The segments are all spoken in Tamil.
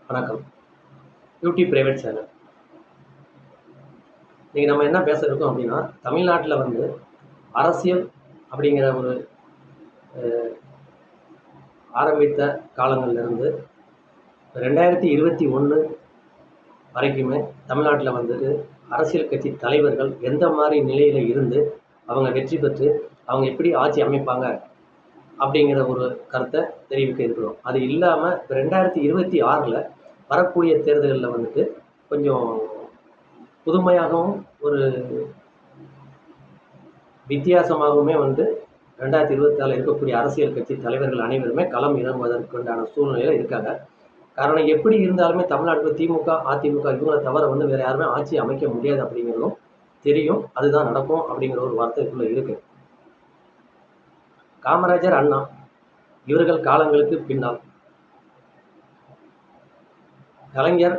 வணக்கம். YouTube private channel. இன்னைக்கு நம்ம என்ன பேச இருக்கோம் அப்படின்னா, தமிழ்நாட்டில் வந்து அரசியல் அப்படிங்கிற ஒரு ஆரம்பித்த காலங்கள்லேருந்து 2021 வரைக்குமே தமிழ்நாட்டில் வந்துட்டு அரசியல் கட்சி தலைவர்கள் எந்த மாதிரி நிலையில் இருந்து அவங்க வெற்றி பெற்று அவங்க எப்படி ஆட்சி அமைப்பாங்க அப்படிங்கிற ஒரு கருத்தை தெரிவிக்க இருக்கிறோம். அது இல்லாமல் இப்போ 2026 வரக்கூடிய தேர்தல்களில் வந்துட்டு கொஞ்சம் புதுமையாகவும் ஒரு வித்தியாசமாகவுமே வந்து 2024 இருக்கக்கூடிய அரசியல் கட்சி தலைவர்கள் அனைவருமே களம் இறங்குவதற்குண்டான சூழ்நிலையில் இருக்காங்க. காரணம் எப்படி இருந்தாலுமே தமிழ்நாட்டில் திமுக, அதிமுக இவங்களை தவிர வந்து வேறு யாருமே ஆட்சி அமைக்க முடியாது அப்படிங்கிறதும் தெரியும். அதுதான் நடக்கும் அப்படிங்கிற ஒரு வார்த்தைக்குள்ளே இருக்கு. காமராஜர், அண்ணா இவர்கள் காலங்களுக்கு பின்னால் கலைஞர்,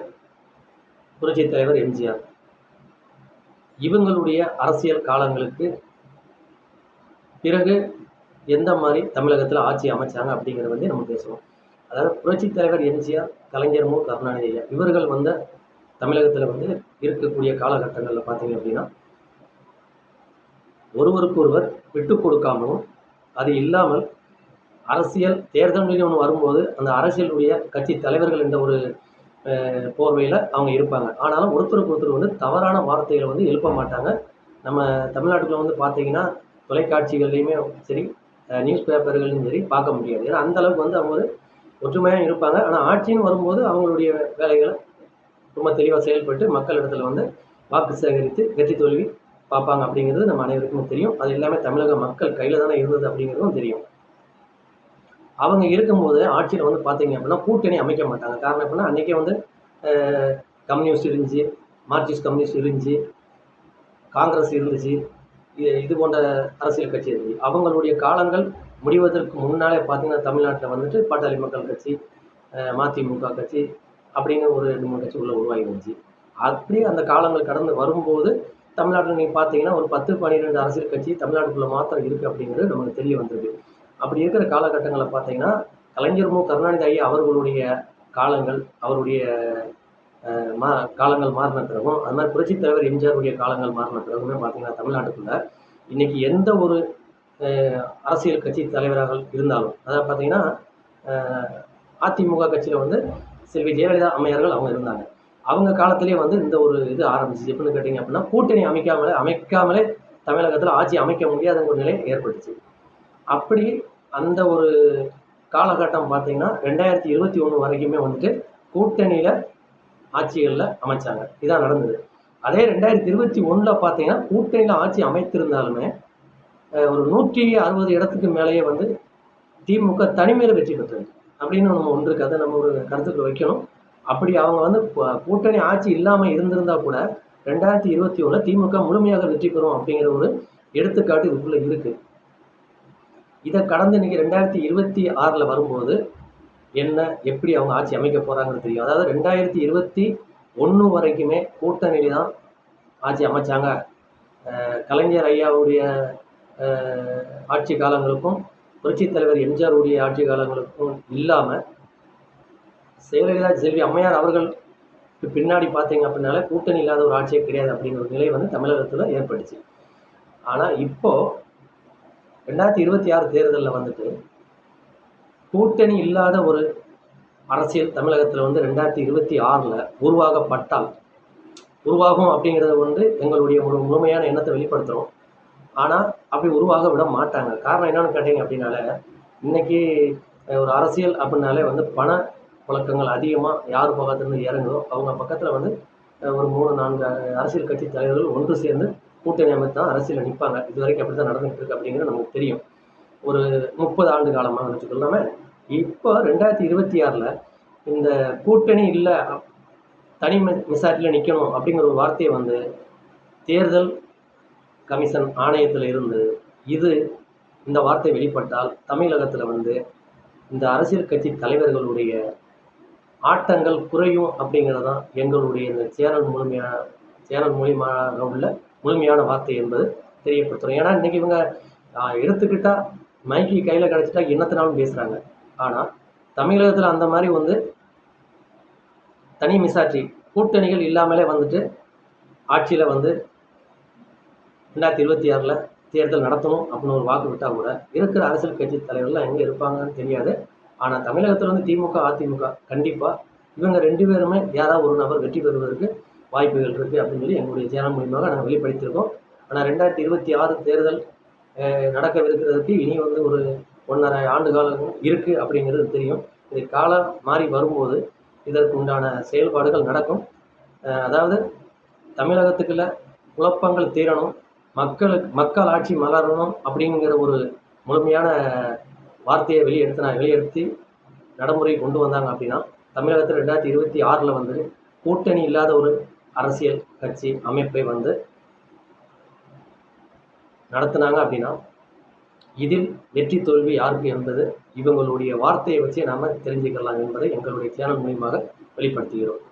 புரட்சித் தலைவர் எம்ஜிஆர் இவங்களுடைய அரசியல் காலங்களுக்கு பிறகு எந்த மாதிரி தமிழகத்தில் ஆட்சி அமைச்சாங்க அப்படிங்கிறத வந்து நம்ம பேசுவோம். அதாவது புரட்சித் தலைவர் எம்ஜிஆர், கலைஞர் மு கருணாநிதி ஐயா இவர்கள் வந்து தமிழகத்தில் வந்து இருக்கக்கூடிய காலகட்டங்களில் பார்த்தீங்க அப்படின்னா ஒருவருக்கொருவர் விட்டு கொடுக்காமலும், அது இல்லாமல் அரசியல் தேர்தல்னு ஒன்று வரும்போது அந்த அரசியலுடைய கட்சி தலைவர்கள் என்ற ஒரு போர்வையில் அவங்க இருப்பாங்க. ஆனாலும் ஒருத்தருக்கு ஒருத்தர் வந்து தவறான வார்த்தைகளை வந்து எழுப்ப மாட்டாங்க. நம்ம தமிழ்நாட்டுக்குள்ள வந்து பார்த்தீங்கன்னா தொலைக்காட்சிகள்லையுமே சரி, நியூஸ் பேப்பர்கள்லையும் சரி பார்க்க முடியாது. ஏன்னா அந்த அளவுக்கு வந்து அவங்க ஒரு ஒற்றுமையாக இருப்பாங்க. ஆனால் ஆட்சின்னு வரும்போது அவங்களுடைய வேலைகளை ரொம்ப தெளிவாக செயல்பட்டு மக்கள் இடத்துல வந்து வாக்கு சேகரித்து வெற்றி தோல்வி பார்ப்பாங்க அப்படிங்கிறது நம்ம அனைவருக்கும் தெரியும். அது எல்லாமே தமிழக மக்கள் கையில் தானே இருந்தது அப்படிங்கிறதும் தெரியும். அவங்க இருக்கும்போது ஆட்சியில் வந்து பார்த்தீங்க அப்படின்னா கூட்டணி அமைக்க மாட்டாங்க. காரணம் எப்படின்னா அன்றைக்கே வந்து கம்யூனிஸ்ட் இருந்துச்சு, மார்க்சிஸ்ட் கம்யூனிஸ்ட் இருந்துச்சு, காங்கிரஸ் இருந்துச்சு, இது போன்ற அரசியல் கட்சி இருந்துச்சு. அவங்களுடைய காலங்கள் முடிவதற்கு முன்னாலே பார்த்தீங்கன்னா தமிழ்நாட்டில் வந்துட்டு பாட்டாளி மக்கள் கட்சி, மதிமுக கட்சி அப்படின்னு ஒரு 2-3 கட்சி உள்ள உருவாகி இருந்துச்சு. அப்படியே அந்த காலங்கள் கடந்து வரும்போது தமிழ்நாட்டில் நீங்கள் பார்த்தீங்கன்னா ஒரு 10-12 அரசியல் கட்சி தமிழ்நாட்டுக்குள்ளே மாத்திரம் இருக்குது அப்படிங்கிறது நமக்கு தெரிய வந்திருக்கு. அப்படி இருக்கிற காலகட்டங்களில் பார்த்தீங்கன்னா கலைஞர் மு கருணாநிதி ஐயா அவர்களுடைய காலங்கள், அவருடைய காலங்கள் மாறின பிறகும், அது மாதிரி புரட்சித் தலைவர் எம்ஜிஆருடைய காலங்கள் மாறின பிறகுமே பார்த்தீங்கன்னா தமிழ்நாட்டுக்குள்ள இன்னைக்கு எந்த ஒரு அரசியல் கட்சி தலைவராக இருந்தாலும், அதாவது பார்த்தீங்கன்னா அதிமுக கட்சியில் வந்து செல்வி ஜெயலலிதா அம்மையார்கள் அவங்க இருந்தாங்க. அவங்க காலத்திலேயே வந்து இந்த ஒரு இது ஆரம்பிச்சு எப்படின்னு கேட்டிங்க அப்படின்னா கூட்டணி அமைக்காமலே தமிழகத்தில் ஆட்சி அமைக்க முடியாத ஒரு நிலை ஏற்பட்டுச்சு. அப்படி அந்த ஒரு காலகட்டம் பார்த்தீங்கன்னா 2021 வரைக்குமே வந்துட்டு கூட்டணியில் ஆட்சிகளில் அமைச்சாங்க. இதான் நடந்தது. அதே 2021 பார்த்தீங்கன்னா கூட்டணியில் ஆட்சி அமைத்திருந்தாலுமே ஒரு 160 இடத்துக்கு மேலேயே வந்து திமுக தனிமையில் வெற்றி பெற்றது அப்படின்னு நம்ம ஒன்று இருக்கு. அதை நம்ம ஒரு கருத்துக்கள் வைக்கணும். அப்படி அவங்க வந்து கூட்டணி ஆட்சி இல்லாமல் இருந்திருந்தா கூட 2021 திமுக முழுமையாக வெற்றி பெறும் அப்படிங்கிற ஒரு எடுத்துக்காட்டு இதுக்குள்ளே இருக்கு. இதை கடந்து இன்னைக்கு 2026 வரும்போது என்ன எப்படி அவங்க ஆட்சி அமைக்க போகிறாங்கன்னு தெரியும். அதாவது 2021 வரைக்குமே கூட்டணியில் தான் ஆட்சி அமைச்சாங்க. கலைஞர் ஐயாவுடைய ஆட்சி காலங்களுக்கும் புரட்சித் தலைவர் எம்ஜிஆருடைய ஆட்சி காலங்களுக்கும் இல்லாமல் ஜெயலலிதா செல்வி அம்மையார் அவர்களுக்கு பின்னாடி பார்த்தீங்க அப்படின்னாலே கூட்டணி இல்லாத ஒரு ஆட்சியே கிடையாது அப்படிங்கிற ஒரு நிலை வந்து தமிழகத்தில் ஏற்பட்டுச்சு. ஆனால் இப்போது 2026 தேர்தலில் வந்துட்டு கூட்டணி இல்லாத ஒரு அரசியல் தமிழகத்தில் வந்து 2026 உருவாகப்பட்டால் உருவாகும் அப்படிங்கிறத வந்து எங்களுடைய ஒரு முழுமையான எண்ணத்தை வெளிப்படுத்துகிறோம். ஆனால் அப்படி உருவாக விட மாட்டாங்க. காரணம் என்னென்னு கேட்டிங்க அப்படின்னாலே இன்றைக்கி ஒரு அரசியல் அப்படின்னாலே வந்து பண புழக்கங்கள் அதிகமாக யார் பக்கத்துலேருந்து இறங்குதோ அவங்க பக்கத்தில் வந்து ஒரு 3-4 அரசியல் கட்சி தலைவர்கள் ஒன்று சேர்ந்து கூட்டணி அமைத்து தான் அரசியலில் நிற்பாங்க. இது வரைக்கும் அப்படி தான் நடந்துகிட்டு இருக்கு அப்படிங்கிறது நமக்கு தெரியும். ஒரு 30 ஆண்டு காலமாக வச்சுக்கொள்ளாமல் இப்போ 2026 இந்த கூட்டணி இல்லை தனி மெசாட்டில் நிற்கணும் அப்படிங்கிற ஒரு வார்த்தையை வந்து தேர்தல் கமிஷன் ஆணையத்தில் இருந்து இந்த வார்த்தை வெளிப்பட்டால் தமிழகத்தில் வந்து இந்த அரசியல் கட்சி தலைவர்களுடைய ஆட்டங்கள் குறையும் அப்படிங்கிறது தான் எங்களுடைய இந்த சேனல் மூலியமாக உள்ள முழுமையான வார்த்தை என்பது தெரியப்படுத்துகிறோம். ஏன்னா இன்றைக்கி இவங்க எடுத்துக்கிட்டால் மைக்கி கையில் கிடச்சிட்டா என்னத்தினாலும் பேசுகிறாங்க. ஆனால் தமிழகத்தில் அந்த மாதிரி வந்து தனி மிசாட்சி கூட்டணிகள் இல்லாமலே வந்துட்டு ஆட்சியில் வந்து 2026 தேர்தல் நடத்தணும் அப்படின்னு ஒரு வாக்கு விட்டால் கூட இருக்கிற அரசியல் கட்சி தலைவர்கள்லாம் எங்கே இருப்பாங்கன்னு தெரியாது. ஆனால் தமிழகத்தில் வந்து திமுக, அதிமுக கண்டிப்பாக இவங்க 2 பேருமே யாராவது ஒரு நபர் வெற்றி பெறுவதற்கு வாய்ப்புகள் இருக்குது அப்படின்னு சொல்லி எங்களுடைய சேனல் மூலியமாக நாங்கள் வெளிப்படுத்தியிருக்கோம். ஆனால் 2026 தேர்தல் நடக்கவிருக்கிறதுக்கு இனி வந்து ஒரு 1.5 ஆண்டு காலம் இருக்குது அப்படிங்கிறது தெரியும். இது காலம் மாறி வரும்போது இதற்கு உண்டான செயல்பாடுகள் நடக்கும். அதாவது தமிழகத்துக்குள்ள குழப்பங்கள் தீரணும், மக்கள் ஆட்சி மலரணும் அப்படிங்கிற ஒரு முழுமையான வார்த்தையை வெளியெடுத்து நடைமுறை கொண்டு வந்தாங்க அப்படின்னா தமிழகத்தில் 2026 வந்து கூட்டணி இல்லாத ஒரு அரசியல் கட்சி அமைப்பை வந்து நடத்தினாங்க அப்படின்னா இதில் வெற்றி தோல்வி யாருக்கு என்பது இவங்களுடைய வார்த்தையை வச்சே நாம் தெரிஞ்சுக்கலாம் என்பதை எங்களுடைய சேனல் மூலியமாக வெளிப்படுத்துகிறோம்.